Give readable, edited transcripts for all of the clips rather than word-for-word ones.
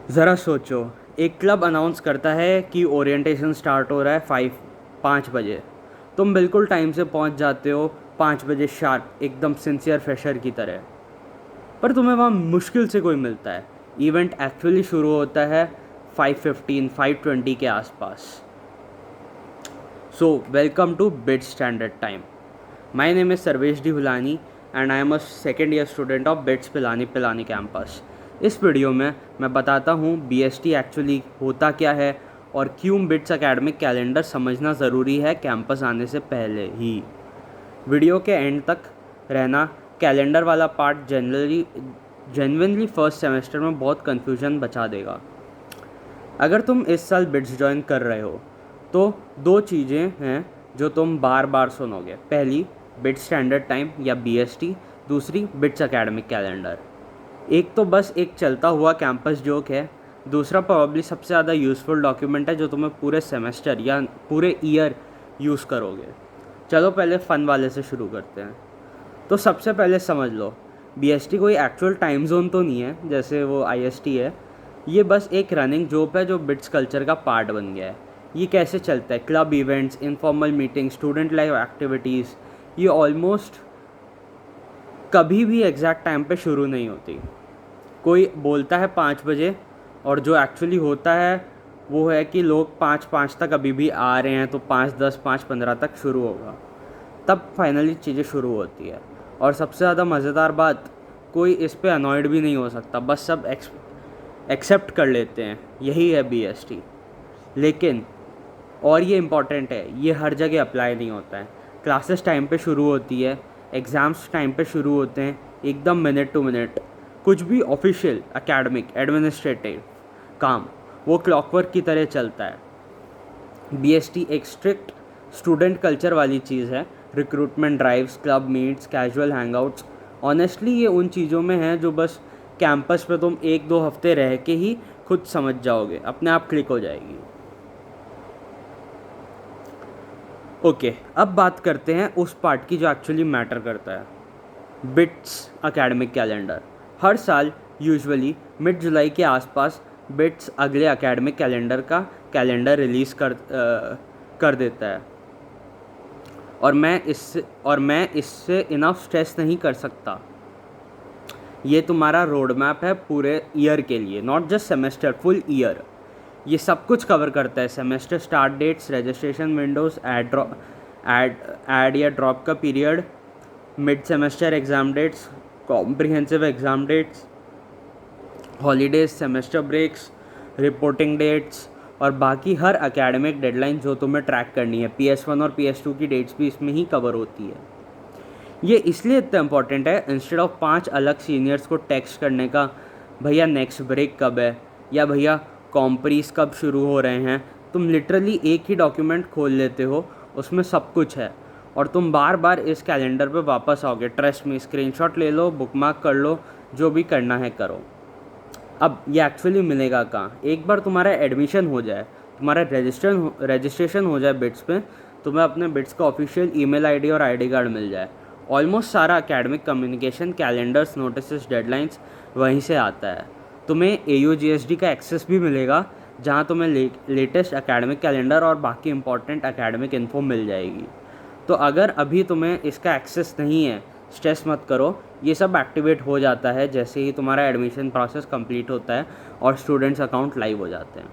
ज़रा सोचो, एक क्लब अनाउंस करता है कि ओरिएंटेशन स्टार्ट हो रहा है 5 बजे। तुम बिल्कुल टाइम से पहुंच जाते हो, 5 बजे शार्प, एकदम सिंसियर फ्रेशर की तरह। पर तुम्हें वहाँ मुश्किल से कोई मिलता है। इवेंट एक्चुअली शुरू होता है 5:15 5:20 के आसपास। So welcome to BITS standard time. My name is Sarvesh D Hulani and I am a second year student of BITS Pilani campus. इस वीडियो में मैं बताता हूँ BST एक्चुअली होता क्या है और क्यों बिट्स एकेडमिक कैलेंडर समझना ज़रूरी है कैंपस आने से पहले ही। वीडियो के एंड तक रहना। कैलेंडर वाला पार्ट जेन्युइनली फर्स्ट सेमेस्टर में बहुत कन्फ्यूजन बचा देगा। अगर तुम इस साल बिट्स ज्वाइन कर रहे हो तो दो चीज़ें हैं जो तुम बार बार सुनोगे। पहली, बिट्स स्टैंडर्ड टाइम या BST। दूसरी, बिट्स एकेडमिक कैलेंडर। एक तो बस एक चलता हुआ कैंपस जोक है, दूसरा प्रोबेबली सबसे ज़्यादा यूज़फुल डॉक्यूमेंट है जो तुम्हें पूरे सेमेस्टर या पूरे ईयर यूज़ करोगे। चलो पहले फ़न वाले से शुरू करते हैं। तो सबसे पहले समझ लो, BST कोई एक्चुअल टाइम जोन तो नहीं है जैसे वो IST है। ये बस एक रनिंग जोक है जो बिट्स कल्चर का पार्ट बन गया है। ये कैसे चलता है? Club events, informal meeting, student live activities, ये ऑलमोस्ट कभी भी एग्जैक्ट टाइम पे शुरू नहीं होती। कोई बोलता है 5 बजे और जो एक्चुअली होता है वो है कि लोग 5:05 तक अभी भी आ रहे हैं, तो 5:10 5:15 तक शुरू होगा, तब फाइनली चीज़ें शुरू होती है। और सबसे ज़्यादा मज़ेदार बात, कोई इस पे अनॉयड भी नहीं हो सकता, बस सब एक्सेप्ट कर लेते हैं। यही है BST। लेकिन और ये इम्पॉर्टेंट है, ये हर जगह अप्लाई नहीं होता है। क्लासेस टाइम पे शुरू होती है, एग्ज़ाम्स टाइम पे शुरू होते हैं, एकदम मिनट टू मिनट। कुछ भी ऑफिशियल, एकेडमिक, एडमिनिस्ट्रेटिव काम वो क्लॉकवर्क की तरह चलता है। BST एक स्ट्रिक्ट स्टूडेंट कल्चर वाली चीज़ है। Recruitment drives, club meets, casual Hangouts, honestly ये उन चीज़ों में है जो बस कैंपस पे तुम 1-2 हफ्ते रह के ही खुद समझ जाओगे, अपने आप क्लिक हो जाएगी। ओके, अब बात करते हैं उस पार्ट की जो एक्चुअली मैटर करता है, बिट्स एकेडमिक कैलेंडर। हर साल यूजुअली मिड जुलाई के आसपास बिट्स अगले एकेडमिक कैलेंडर का कैलेंडर रिलीज़ कर देता है। और मैं इससे इनफ स्ट्रेस नहीं कर सकता। ये तुम्हारा रोड मैप है पूरे ईयर के लिए, not just semester, full year. ये सब कुछ कवर करता है। Semester start dates, registration windows, add या ड्रॉप का period, mid semester exam dates, comprehensive exam dates, holidays, semester breaks, reporting dates और बाकी हर एकेडमिक डेडलाइन जो तुम्हें ट्रैक करनी है। PS1 और PS2 की डेट्स भी इसमें ही कवर होती है। ये इसलिए इतना इम्पॉर्टेंट है, इंस्टेड ऑफ 5 अलग सीनियर्स को टेक्स्ट करने का, भैया नेक्स्ट ब्रेक कब है या भैया कॉम्प्रीज कब शुरू हो रहे हैं, तुम लिटरली एक ही डॉक्यूमेंट खोल लेते हो, उसमें सब कुछ है और तुम बार बार इस कैलेंडर पे वापस आओगे। ट्रस्ट में, स्क्रीनशॉट ले लो, बुकमार्क कर लो, जो भी करना है करो। अब ये एक्चुअली मिलेगा कहाँ? एक बार तुम्हारा एडमिशन हो जाए, तुम्हारा रजिस्ट्रेशन हो जाए बिट्स पे, तुम्हें अपने बिट्स का ऑफिशियल ईमेल आईडी और आईडी कार्ड मिल जाए। ऑलमोस्ट सारा academic communication, calendars, notice, deadlines वहीं से आता है। तुम्हें AUGSD का एक्सेस भी मिलेगा जहाँ तुम्हें लेटेस्ट एकेडमिक कैलेंडर और बाकी इंपॉर्टेंट एकेडमिक इन्फो मिल जाएगी। तो अगर अभी तुम्हें इसका एक्सेस नहीं है, स्ट्रेस मत करो, ये सब एक्टिवेट हो जाता है जैसे ही तुम्हारा एडमिशन प्रोसेस कंप्लीट होता है और स्टूडेंट्स अकाउंट लाइव हो जाते हैं।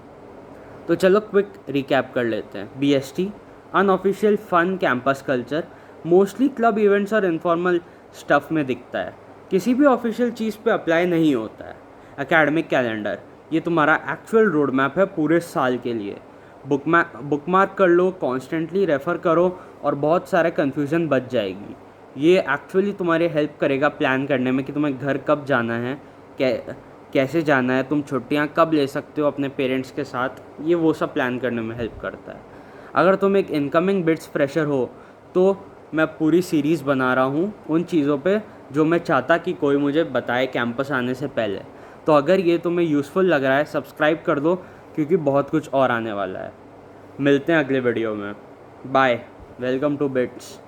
तो चलो क्विक रिकैप कर लेते हैं। BST unofficial fun campus culture, mostly club events और इनफॉर्मल स्टफ में दिखता है, किसी भी ऑफिशियल चीज़ पे अप्लाई नहीं होता है। एकेडमिक कैलेंडर, ये तुम्हारा एक्चुअल रोड मैप है पूरे साल के लिए। बुकमार्क कर लो, कॉन्स्टेंटली रेफ़र करो और बहुत सारे कन्फ्यूज़न बच जाएगी। ये एक्चुअली तुम्हारी हेल्प करेगा प्लान करने में कि तुम्हें घर कब जाना है, कैसे जाना है, तुम छुट्टियां कब ले सकते हो अपने पेरेंट्स के साथ, ये वो सब प्लान करने में हेल्प करता है। अगर तुम एक इनकमिंग बिट्स फ्रेशर हो तो मैं पूरी सीरीज़ बना रहा हूँ उन चीज़ों पे जो मैं चाहता कि कोई मुझे बताए कैंपस आने से पहले। तो अगर ये तुम्हें यूज़फुल लग रहा है, सब्सक्राइब कर दो क्योंकि बहुत कुछ और आने वाला है। मिलते हैं अगले वीडियो में। Bye, welcome to bits.